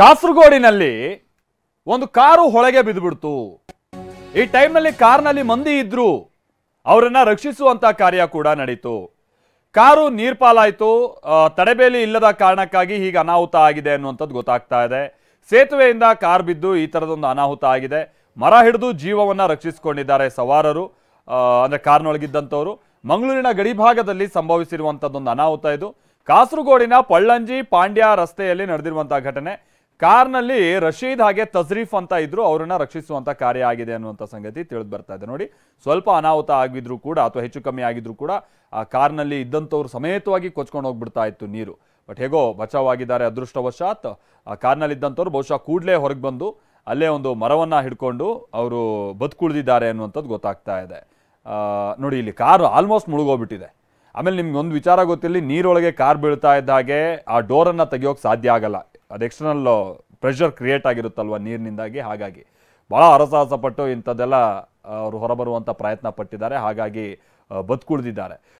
ಕಾಸರಗೋಡಿನಲ್ಲಿ ಒಂದು ಕಾರು ಹೊಳೆಗೆ ಬಿದ್ದುಬಿಡ್ತು. ಈ ಟೈಮ್ನಲ್ಲಿ ಕಾರ್ನಲ್ಲಿ ಮಂದಿ ಇದ್ರು, ಅವರನ್ನ ರಕ್ಷಿಸುವಂತ ಕಾರ್ಯ ಕೂಡ ನಡೀತು. ಕಾರು ನೀರ್ಪಾಲಾಯ್ತು. ತಡೆಬೇಲಿ ಇಲ್ಲದ ಕಾರಣಕ್ಕಾಗಿ ಹೀಗೆ ಅನಾಹುತ ಆಗಿದೆ ಅನ್ನುವಂಥದ್ದು ಗೊತ್ತಾಗ್ತಾ ಇದೆ. ಸೇತುವೆಯಿಂದ ಕಾರ್ ಬಿದ್ದು ಈ ತರದೊಂದು ಅನಾಹುತ ಆಗಿದೆ. ಮರ ಹಿಡಿದು ಜೀವವನ್ನ ರಕ್ಷಿಸಿಕೊಂಡಿದ್ದಾರೆ ಸವಾರರು, ಅಂದ್ರೆ ಕಾರ್ನೊಳಗಿದ್ದಂಥವ್ರು. ಮಂಗಳೂರಿನ ಗಡಿಭಾಗದಲ್ಲಿ ಸಂಭವಿಸಿರುವಂತದ್ದೊಂದು ಅನಾಹುತ ಇದು. ಕಾಸರಗೋಡಿನ ಪಳ್ಳಂಜಿ ಪಾಂಡ್ಯ ರಸ್ತೆಯಲ್ಲಿ ನಡೆದಿರುವಂತಹ ಘಟನೆ. ಕಾರ್ನಲ್ಲಿ ರಶೀದ್ ಹಾಗೆ ತಜ್ರೀಫ್ ಅಂತ ಇದ್ರು, ಅವರನ್ನ ರಕ್ಷಿಸುವಂತ ಕಾರ್ಯ ಆಗಿದೆ ಅನ್ನುವಂಥ ಸಂಗತಿ ತಿಳಿದು ಬರ್ತಾ ಇದೆ. ನೋಡಿ, ಸ್ವಲ್ಪ ಅನಾಹುತ ಆಗಿದ್ರು ಕೂಡ ಅಥವಾ ಹೆಚ್ಚು ಕಮ್ಮಿ ಆಗಿದ್ರು ಕೂಡ ಆ ಕಾರ್ನಲ್ಲಿ ಇದ್ದಂಥವ್ರು ಸಮೇತವಾಗಿ ಕೊಚ್ಕೊಂಡು ಹೋಗ್ಬಿಡ್ತಾ ಇತ್ತು ನೀರು. ಬಟ್ ಹೇಗೋ ಬಚಾವಾಗಿದ್ದಾರೆ ಅದೃಷ್ಟವಶಾತ್. ಆ ಕಾರ್ನಲ್ಲಿ ಇದ್ದಂಥವ್ರು ಬಹುಶಃ ಕೂಡಲೇ ಹೊರಗೆ ಬಂದು ಅಲ್ಲೇ ಒಂದು ಮರವನ್ನ ಹಿಡ್ಕೊಂಡು ಅವರು ಬದುಕುಳಿದಿದ್ದಾರೆ ಅನ್ನುವಂಥದ್ದು ಗೊತ್ತಾಗ್ತಾ ಇದೆ. ನೋಡಿ, ಇಲ್ಲಿ ಕಾರ್ ಆಲ್ಮೋಸ್ಟ್ ಮುಳುಗೋಗ್ಬಿಟ್ಟಿದೆ. ಆಮೇಲೆ ನಿಮ್ಗೆ ಒಂದು ವಿಚಾರ ಗೊತ್ತಿರಲಿ, ನೀರೊಳಗೆ ಕಾರ್ ಬೀಳ್ತಾ ಇದ್ದ ಹಾಗೆ ಆ ಡೋರನ್ನು ತೆಗಿಯೋಕೆ ಸಾಧ್ಯ ಆಗಲ್ಲ. ಅದು ಎಕ್ಸ್ಟರ್ನಲ್ ಪ್ರೆಷರ್ ಕ್ರಿಯೇಟ್ ಆಗಿರುತ್ತಲ್ವ ನೀರಿನಿಂದಾಗಿ. ಹಾಗಾಗಿ ಭಾಳ ಹರಸಾಹಸ ಪಟ್ಟು ಇಂಥದ್ದೆಲ್ಲ ಅವರು ಹೊರಬರುವಂಥ ಪ್ರಯತ್ನ ಪಟ್ಟಿದ್ದಾರೆ. ಹಾಗಾಗಿ ಬದುಕುಳಿದಿದ್ದಾರೆ.